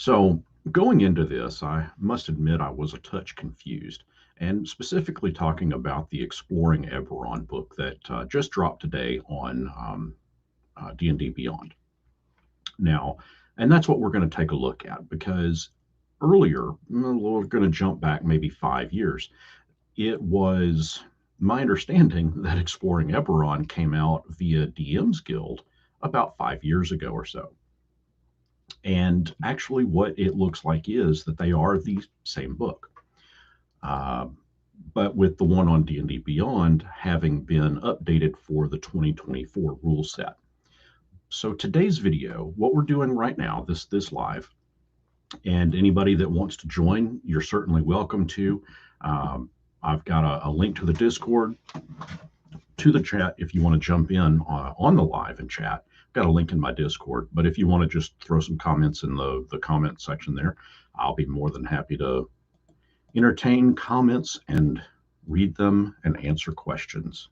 So, going into this, I must admit I was a touch confused, and specifically talking about the Exploring Eberron book that just dropped today on D&D Beyond. Now, and that's what we're going to take a look at because earlier, we're going to jump back maybe 5 years. It was my understanding that Exploring Eberron came out via DMsGuild about 5 years ago or so. And actually, what it looks like is that they are the same book, uh, but with the one on D&D Beyond having been updated for the 2024 rule set. So today's video, what we're doing right now, this live, and anybody that wants to join, you're certainly welcome to. I've got a link to the Discord, to the chat if you want to jump in on the live and chat. Got a link in my Discord, but if you want to just throw some comments in the comment section there, I'll be more than happy to entertain comments and read them and answer questions.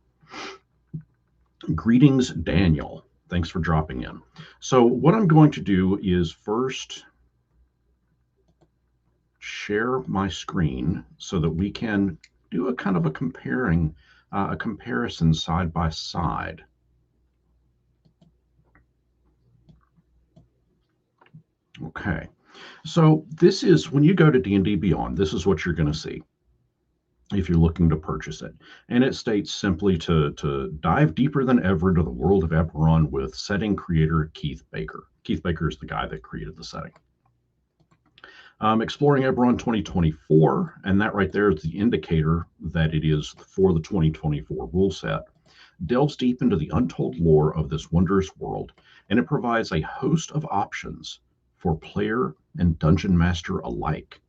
Greetings, Daniel. Thanks for dropping in. So what I'm going to do is first share my screen so that we can do a kind of a comparison side by side. Okay, so this is when you go to D&D Beyond, this is what you're going to see if you're looking to purchase it. And it states simply to dive deeper than ever into the world of Eberron with setting creator Keith Baker. Keith Baker is the guy that created the setting. Exploring Eberron 2024, and that right there is the indicator that it is for the 2024 rule set, delves deep into the untold lore of this wondrous world, and it provides a host of options for player and dungeon master alike.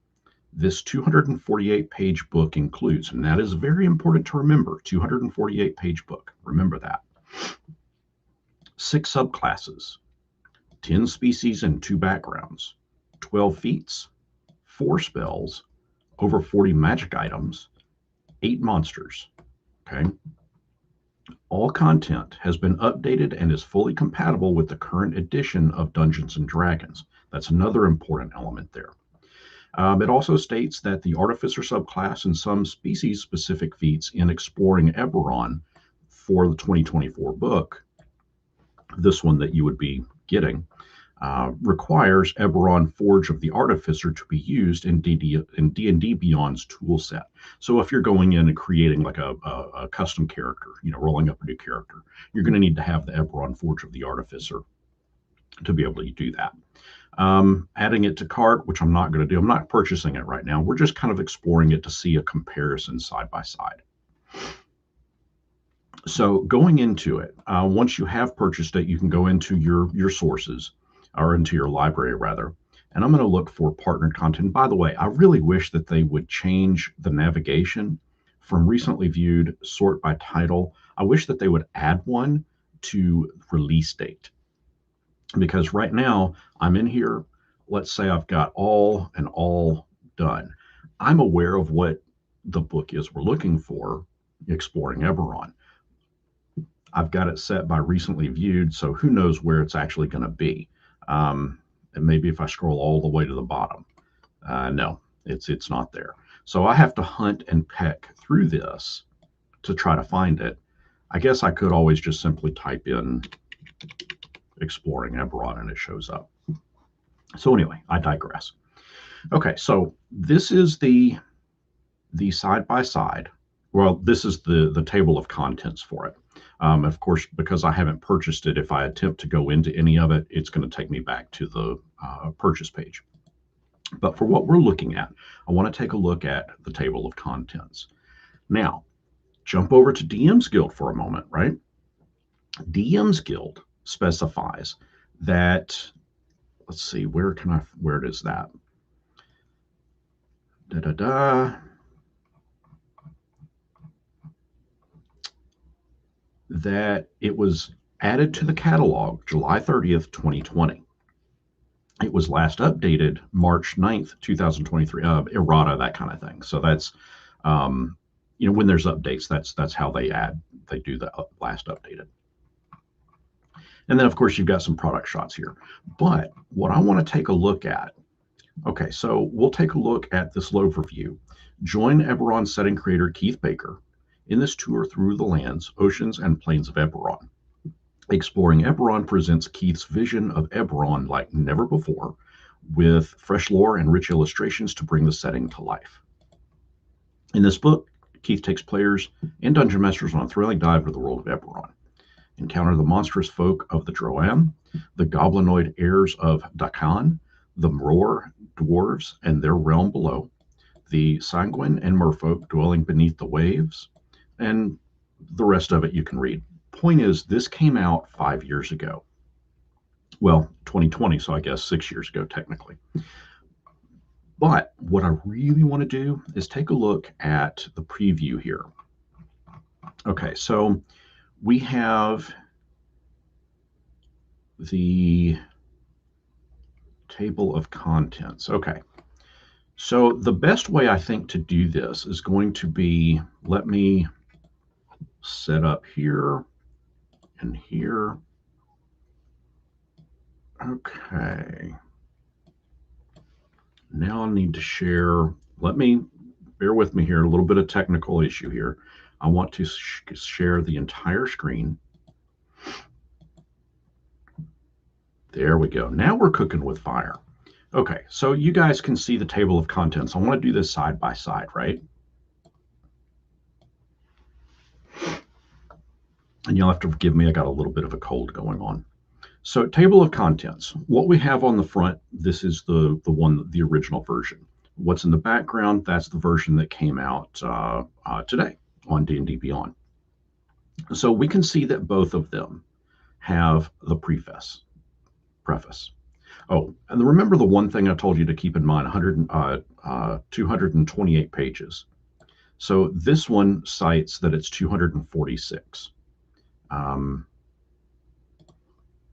This 248-page book includes, and that is very important to remember, 248-page book, remember that, 6 subclasses, 10 species and 2 backgrounds, 12 feats, 4 spells, over 40 magic items, 8 monsters, okay? All content has been updated and is fully compatible with the current edition of Dungeons & Dragons. That's another important element there. It also states that the Artificer subclass and some species-specific feats in Exploring Eberron for the 2024 book, this one that you would be getting, requires Eberron Forge of the Artificer to be used in D&D Beyond's tool set. So if you're going in and creating like a custom character, rolling up a new character, you're going to need to have the Eberron Forge of the Artificer to be able to do that. Adding it to cart, which I'm not going to do. I'm not purchasing it right now. We're just kind of exploring it to see a comparison side by side. So going into it, once you have purchased it, you can go into your sources, or into your library rather, and I'm going to look for partnered content. By the way, I really wish that they would change the navigation from recently viewed sort by title. I wish that they would add one to release date, because right now I'm in here, let's say I've got all done. I'm aware of what the book is we're looking for, Exploring Eberron. I've got it set by recently viewed, so who knows where it's actually going to be. And maybe if I scroll all the way to the bottom, no, it's not there. So I have to hunt and peck through this to try to find it. I guess I could always just simply type in Exploring Eberron and it shows up. So anyway, I digress. Okay, so this is the side by side. Well, this is the table of contents for it. Of course, because I haven't purchased it, if I attempt to go into any of it, it's going to take me back to the purchase page. But for what we're looking at, I want to take a look at the table of contents. Now, jump over to DMsGuild for a moment, right? DMsGuild specifies that, let's see, where is that? That it was added to the catalog July 30th, 2020. It was last updated March 9th, 2023, errata, that kind of thing. So that's, when there's updates, that's how they do the last updated. And then, of course, you've got some product shots here. But what I want to take a look at Okay, so we'll take a look at this overview. Join Eberron setting creator Keith Baker in this tour through the lands, oceans, and plains of Eberron. Exploring Eberron presents Keith's vision of Eberron like never before, with fresh lore and rich illustrations to bring the setting to life. In this book, Keith takes players and dungeon masters on a thrilling dive into the world of Eberron. Encounter the monstrous folk of the Droam, the goblinoid heirs of Dakan, the Mror dwarves and their realm below, the Sanguine and Merfolk dwelling beneath the waves, and the rest of it you can read. Point is, this came out 5 years ago. Well, 2020, so I guess 6 years ago, technically. But what I really want to do is take a look at the preview here. Okay, so we have the table of contents. Okay, so the best way I think to do this is going to be, let me set up here and here. Okay. Now I need to share, bear with me here, a little bit of technical issue here. I want to share the entire screen. There we go. Now we're cooking with fire. Okay, so you guys can see the table of contents. I want to do this side by side, right? And you'll have to forgive me, I got a little bit of a cold going on. So table of contents, what we have on the front, this is the original version. What's in the background, that's the version that came out today on D&D Beyond. So we can see that both of them have the preface. Oh, and remember the one thing I told you to keep in mind, 228 pages. So this one cites that it's 246.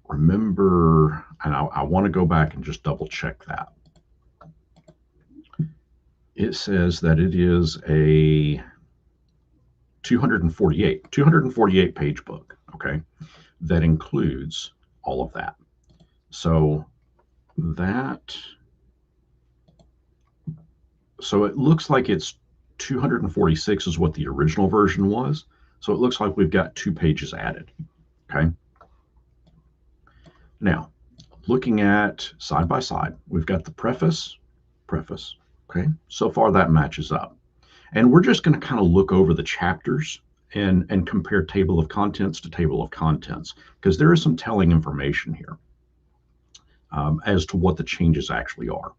Remember, and I want to go back and just double check that. It says that it is a 248 page book, okay, that includes all of that. So it looks like it's 246 is what the original version was. So it looks like we've got 2 pages added, okay? Now, looking at side by side, we've got the preface, okay? So far that matches up. And we're just going to kind of look over the chapters and compare table of contents to table of contents, because there is some telling information here as to what the changes actually are.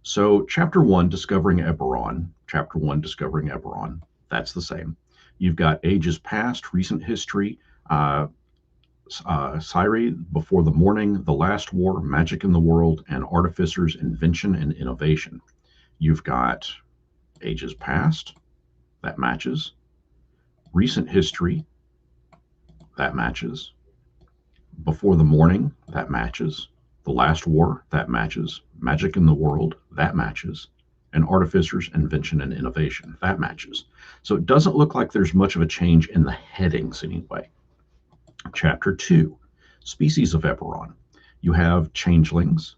So chapter 1, Discovering Eberron, that's the same. You've got ages past, recent history, Syri, Before the Morning, The Last War, Magic in the World, and Artificers, Invention and Innovation. You've got ages past, that matches. Recent history, that matches. Before the Morning, that matches. The Last War, that matches. Magic in the World, that matches. And Artificers, Invention and Innovation, that matches. So it doesn't look like there's much of a change in the headings anyway. Chapter 2, Species of Eberron. You have changelings.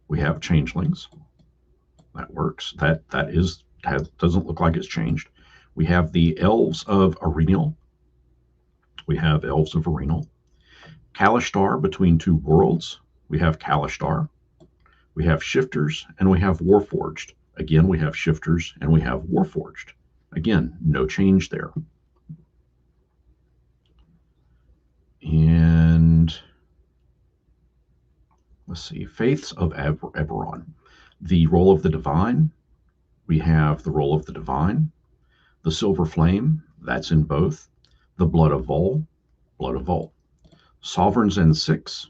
We have changelings. That works. That doesn't look like it's changed. We have the elves of Arenal. Kalishtar, Between Two Worlds. We have Kalishtar. We have shifters and we have Warforged. Again, we have shifters and we have Warforged. Again, no change there. And let's see, Faiths of Eberron. The Role of the Divine. We have the Role of the Divine. The Silver Flame, that's in both. The Blood of Vol. Sovereigns and Six.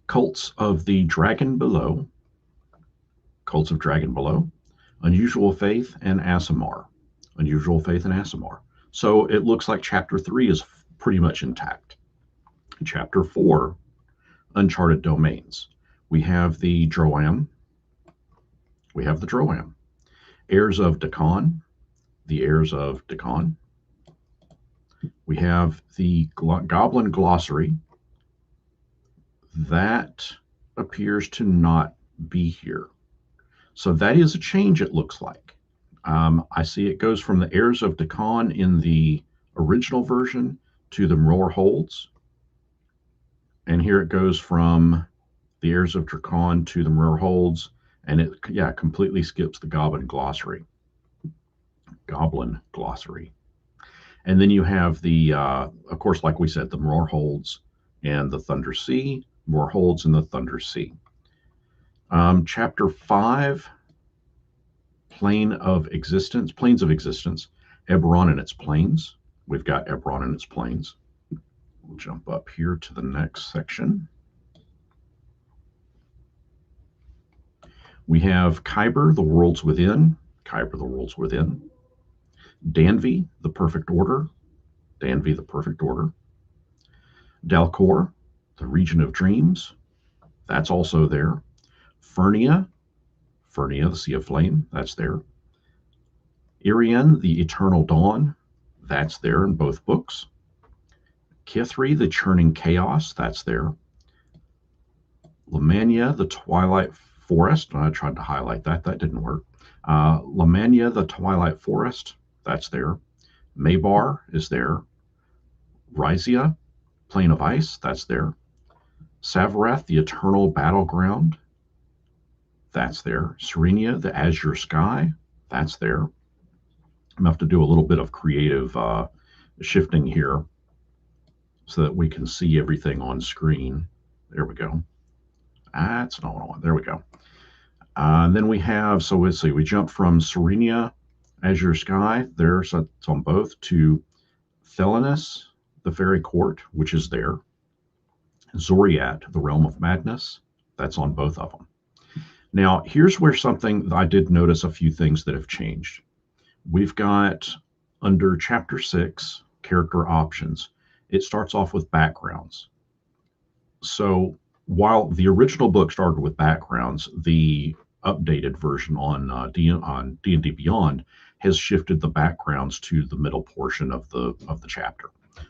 Cults of Dragon Below. Unusual Faith and Aasimar. So it looks like chapter 3 is pretty much intact. Chapter 4, Uncharted Domains. We have the Droam. Heirs of Dakan. We have the Goblin Glossary. That appears to not be here. So that is a change, it looks like. I see it goes from the heirs of Decon in the original version to the Mror Holds. And here it goes from the heirs of Dracon to the Mror Holds. And it, yeah, completely skips the Goblin Glossary. And then you have the, of course, like we said, the Mror Holds and the Thunder Sea, Mror Holds and the Thunder Sea. Chapter 5, Planes of Existence, Eberron and its planes. We've got Eberron and its planes. We'll jump up here to the next section. We have Kyber, the Worlds Within, Danvi, the Perfect Order, Dalcor, the Region of Dreams, that's also there. Furnia, the Sea of Flame, that's there. Irian, the Eternal Dawn, that's there in both books. Kithri, the Churning Chaos, that's there. Lamania, the Twilight Forest, I tried to highlight that didn't work. Lamania, the Twilight Forest, that's there. Maybar is there. Rhysia, Plain of Ice, that's there. Savarath, the Eternal Battleground, that's there. Serenia, the Azure Sky, that's there. I'm going to have to do a little bit of creative shifting here so that we can see everything on screen. There we go. That's not what I want. There we go. And then we have, so let's see, we jump from Serenia, Azure Sky, there, so it's on both, to Thelanis, the Fairy Court, which is there. Zoriat, the Realm of Madness, that's on both of them. Now, here's where something I did notice a few things that have changed. We've got under Chapter 6, Character Options, it starts off with backgrounds. So while the original book started with backgrounds, the updated version on D&D Beyond has shifted the backgrounds to the middle portion of the chapter.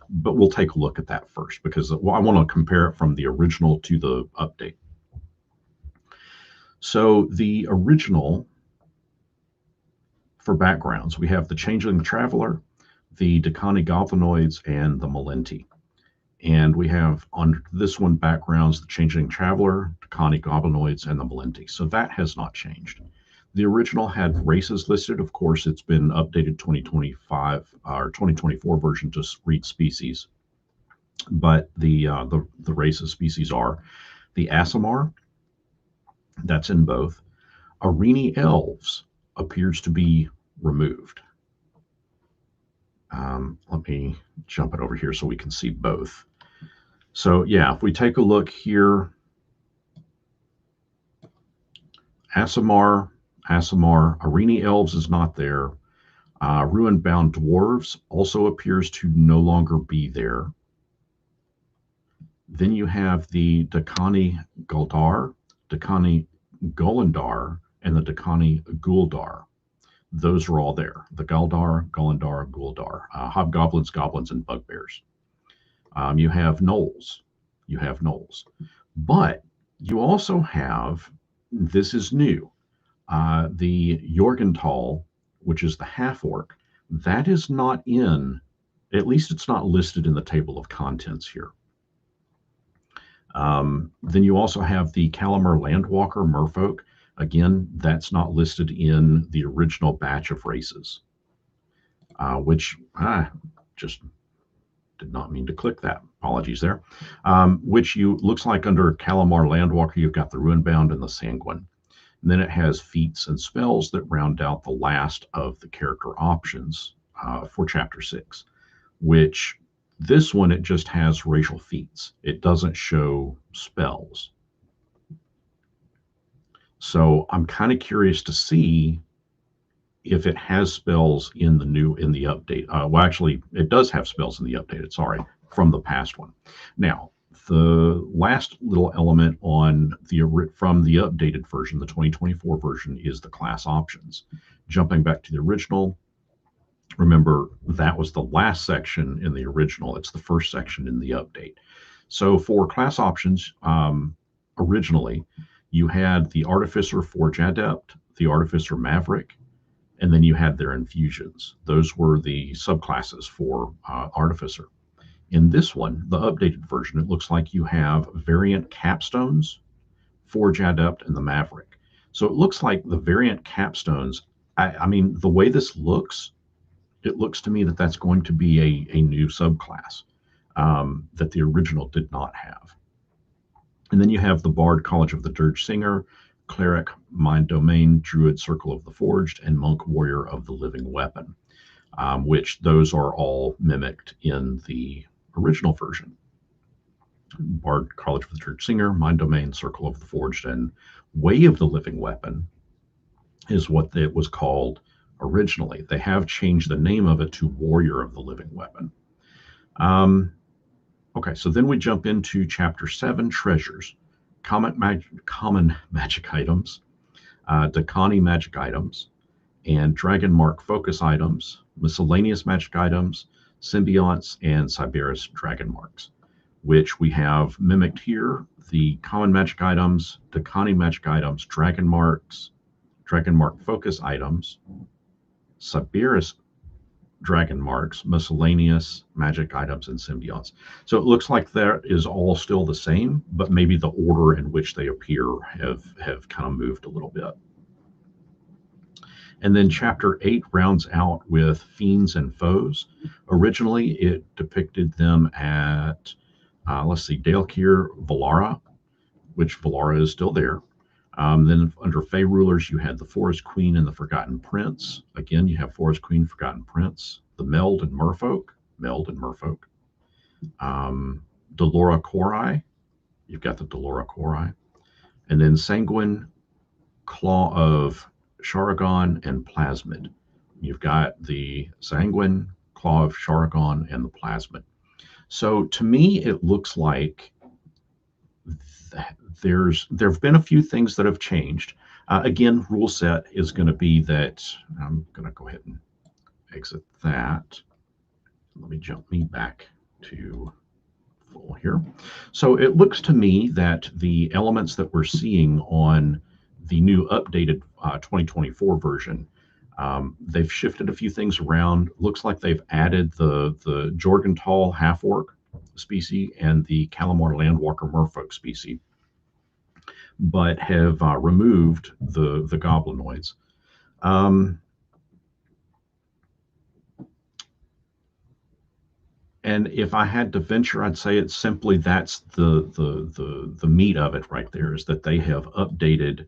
But we'll take a look at that first because I want to compare it from the original to the update. So the original, for backgrounds, we have the Changeling Traveler, the Decani Goblinoids, and the Malenti. And we have on this one backgrounds, the Changeling Traveler, Decani Goblinoids, and the Malenti. So that has not changed. The original had races listed. Of course, it's been updated 2025 or 2024 version to read species. But the races species are the Aasimar, that's in both. Arini Elves appears to be removed. Let me jump it over here so we can see both. So yeah, if we take a look here, Aasimar, Arini Elves is not there. Ruin-bound Dwarves also appears to no longer be there. Then you have the Decani Guldar, Decani Golindar, and the Decani Guldar. Those are all there. The Galdar, Golindar, Guldar, Hobgoblins, Goblins, and Bugbears. You have Gnolls. But you also have, this is new, the Jorgenthal, which is the half-orc. That is not in, at least it's not listed in the table of contents here. Then you also have the Kalamar Landwalker Merfolk. Again, that's not listed in the original batch of races, which I just did not mean to click that. Apologies there. Which looks like under Kalamar Landwalker, you've got the Ruinbound and the Sanguine. And then it has feats and spells that round out the last of the character options for Chapter 6, which this one, it just has racial feats. It doesn't show spells. So I'm kind of curious to see if it has spells in the update. Well, actually, it does have spells in the updated, sorry, from the past one. Now, the last little element from the updated version, the 2024 version, is the class options. Jumping back to the original, remember, that was the last section in the original. It's the first section in the update. So for class options, originally, you had the Artificer Forge Adept, the Artificer Maverick, and then you had their infusions. Those were the subclasses for Artificer. In this one, the updated version, it looks like you have variant capstones, Forge Adept, and the Maverick. So it looks like the variant capstones, I mean, the way this looks, it looks to me that that's going to be a new subclass that the original did not have. And then you have the Bard College of the Dirge Singer, Cleric, Mind Domain, Druid Circle of the Forged, and Monk Warrior of the Living Weapon, which those are all mimicked in the original version. Bard College of the Dirge Singer, Mind Domain, Circle of the Forged, and Way of the Living Weapon is what it was called originally. They have changed the name of it to Warrior of the Living Weapon. Okay, so then we jump into Chapter 7, Treasures. Common magic items, Dakani magic items, and Dragon Mark focus items, miscellaneous magic items, symbionts, and Cyberus dragon marks, which we have mimicked here. The common magic items, Dakani magic items, dragon marks, Dragon Mark focus items, Cyberus dragon marks, miscellaneous magic items, and symbionts. So it looks like that is all still the same, but maybe the order in which they appear have kind of moved a little bit. And then Chapter 8 rounds out with Fiends and Foes. Originally, it depicted them at, let's see, Dalekier Valara, which Valara is still there. Then under Fey Rulers, you had the Forest Queen and the Forgotten Prince. Again, you have Forest Queen, Forgotten Prince, the Meld and Merfolk. Delora Korai, you've got the Delora Korai. And then Sanguine, Claw of Sharagon, and Plasmid. You've got the Sanguine, Claw of Sharagon, and the Plasmid. So to me, it looks like there have been a few things that have changed. Again, rule set is going to be that I'm going to go ahead and exit that. Let me jump back to full here. So it looks to me that the elements that we're seeing on the new updated 2024 version, they've shifted a few things around. Looks like they've added the Jorgenthal half-orc species and the Calamar Landwalker merfolk species, but have removed the goblinoids. And if I had to venture, I'd say it's simply that's the meat of it right there, is that they have updated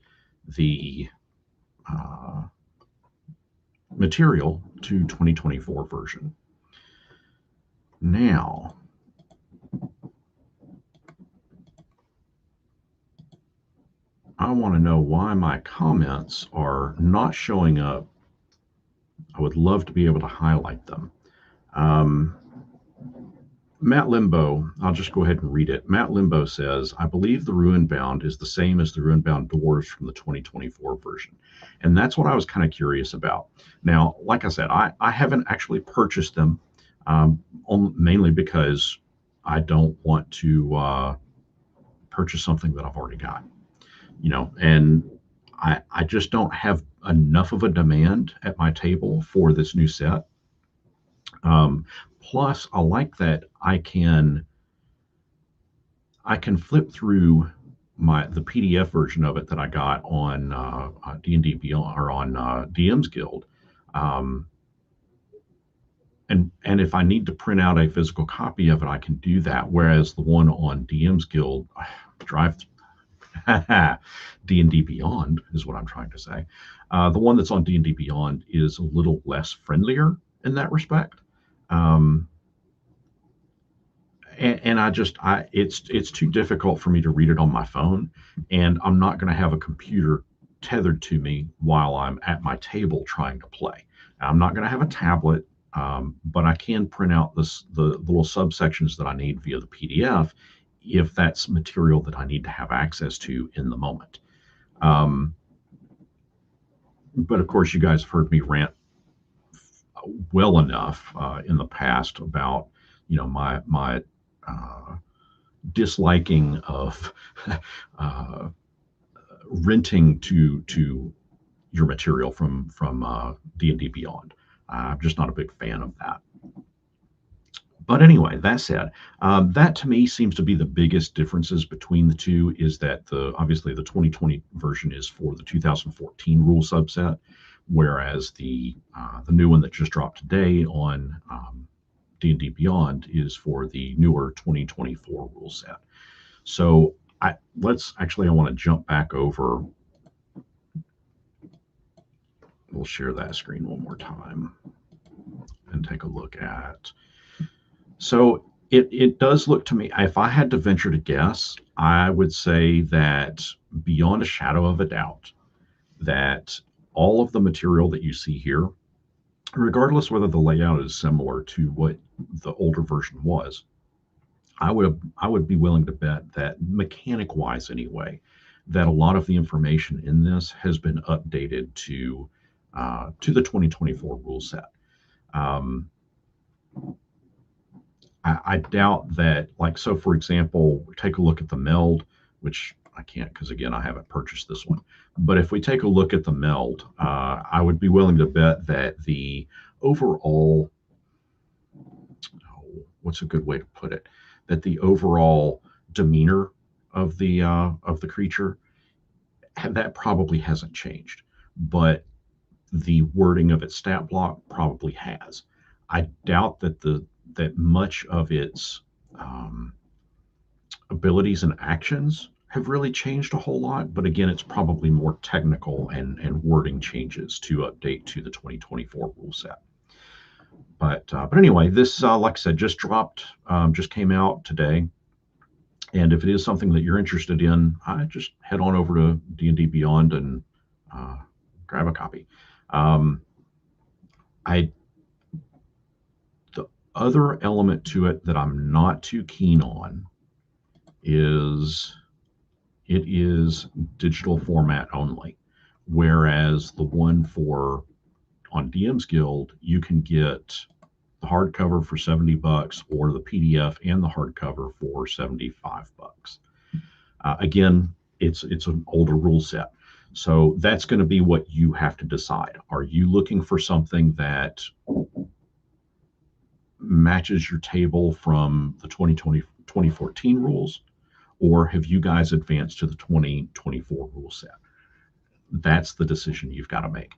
the material to 2024 version. Now, I want to know why my comments are not showing up. I would love to be able to highlight them. Matt Limbo, I'll just go ahead and read it. Matt Limbo says, I believe the RuneBound is the same as the RuneBound Dwarves from the 2024 version. And that's what I was kind of curious about. Now, like I said, I haven't actually purchased them, mainly because I don't want to purchase something that I've already got. You know, and I just don't have enough of a demand at my table for this new set. Plus, I like that I can flip through the PDF version of it that I got on D&D Beyond or on DMsGuild, and if I need to print out a physical copy of it, I can do that. Whereas the one on DMsGuild, D&D Beyond is what I'm trying to say. The one that's on D&D Beyond is a little less friendlier in that respect. And it's too difficult for me to read it on my phone, and I'm not going to have a computer tethered to me while I'm at my table trying to play. Now, I'm not going to have a tablet, but I can print out the little subsections that I need via the PDF if that's material that I need to have access to in the moment. But of course, you guys have heard me rant well enough in the past about, you know, my disliking of uh, renting to your material from D&D Beyond. I'm just not a big fan of that. But anyway, that said, that to me seems to be the biggest differences between the two is that obviously the 2020 version is for the 2014 rule subset, whereas the new one that just dropped today on D&D Beyond is for the newer 2024 rule set. So I want to jump back over. We'll share that screen one more time and take a look at. So it does look to me, if I had to venture to guess, I would say that beyond a shadow of a doubt, that all of the material that you see here, regardless whether the layout is similar to what the older version was, I would be willing to bet that mechanic wise anyway, that a lot of the information in this has been updated to the 2024 rule set. I doubt that, like, so for example, take a look at the meld, which I can't because again, I haven't purchased this one. But if we take a look at the meld, I would be willing to bet that the overall, what's a good way to put it, that the overall demeanor of the creature, that probably hasn't changed, but the wording of its stat block probably has. I doubt that that much of its abilities and actions have really changed a whole lot. But again, it's probably more technical and wording changes to update to the 2024 rule set. But anyway, this, like I said, just dropped, just came out today. And if it is something that you're interested in, just head on over to D&D Beyond and grab a copy. The other element to it that I'm not too keen on is it is digital format only, whereas the one on DMsGuild, you can get the hardcover for $70 or the PDF and the hardcover for $75. Again, it's an older rule set. So that's going to be what you have to decide. Are you looking for something that matches your table from the 2014 rules, or have you guys advanced to the 2024 rule set? That's the decision you've got to make.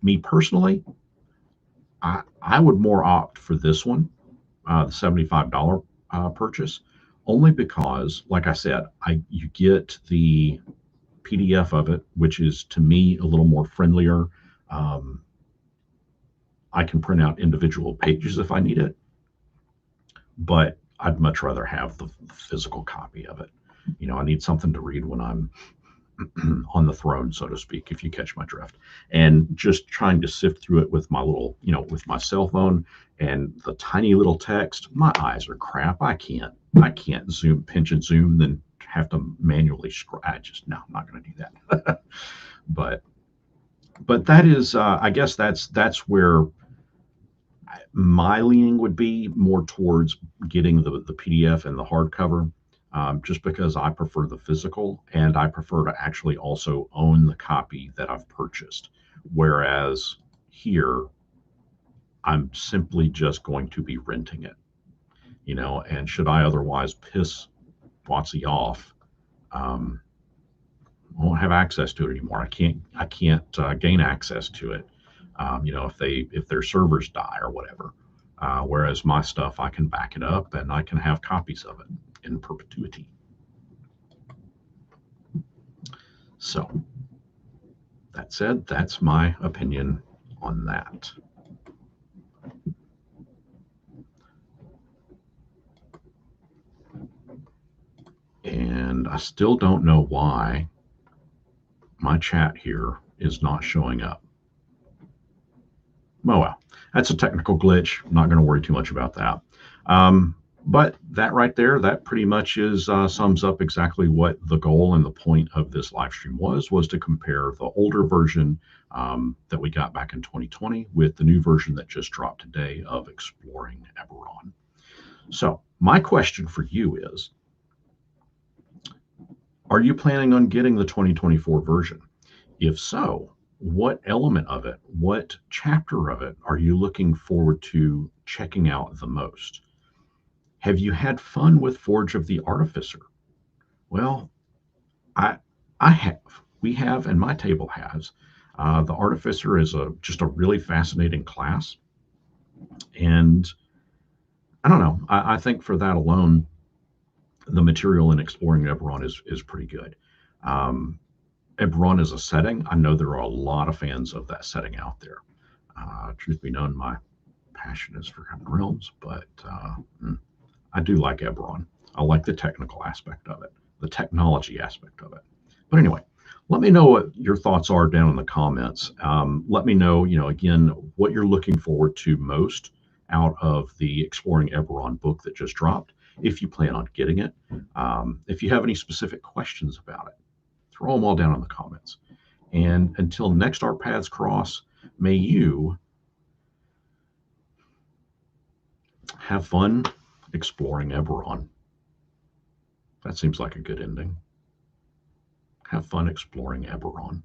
Me personally, I would more opt for this one, the $75 purchase, only because, like I said, you get the PDF of it, which is to me a little more friendlier. I can print out individual pages if I need it, but I'd much rather have the physical copy of it. I need something to read when I'm on the throne, so to speak, if you catch my drift. And just trying to sift through it with my little, with my cell phone and the tiny little text, my eyes are crap. I can't zoom, pinch and zoom, then have to manually scroll. I'm not going to do that. but that is, I guess that's where my leaning would be, more towards getting the PDF and the hardcover. Just because I prefer the physical and I prefer to actually also own the copy that I've purchased. Whereas here, I'm simply just going to be renting it, and should I otherwise piss WotC off, I won't have access to it anymore. I can't gain access to it, if their servers die or whatever. Whereas my stuff, I can back it up and I can have copies of it in perpetuity. So that said, that's my opinion on that. And I still don't know why my chat here is not showing up. Oh well, that's a technical glitch. I'm not going to worry too much about that. But that right there, that pretty much sums up exactly what the goal and the point of this live stream was to compare the older version that we got back in 2020 with the new version that just dropped today of Exploring Eberron. So my question for you is, Are you planning on getting the 2024 version? If so, what element of it, what chapter of it are you looking forward to checking out the most? Have you had fun with Forge of the Artificer? Well, I I have. We have, and my table has. The Artificer is just a really fascinating class, and I don't know. I think for that alone, the material in exploring Eberron is pretty good. Um, Eberron is a setting. I know there are a lot of fans of that setting out there. Truth be known, my passion is Forgotten Realms, but I do like Eberron. I like the technical aspect of it, the technology aspect of it. But anyway, let me know what your thoughts are down in the comments. Let me know, again, what you're looking forward to most out of the Exploring Eberron book that just dropped, if you plan on getting it. If you have any specific questions about it, throw them all down in the comments. And until next our paths cross, may you have fun exploring Eberron. That seems like a good ending. Have fun exploring Eberron.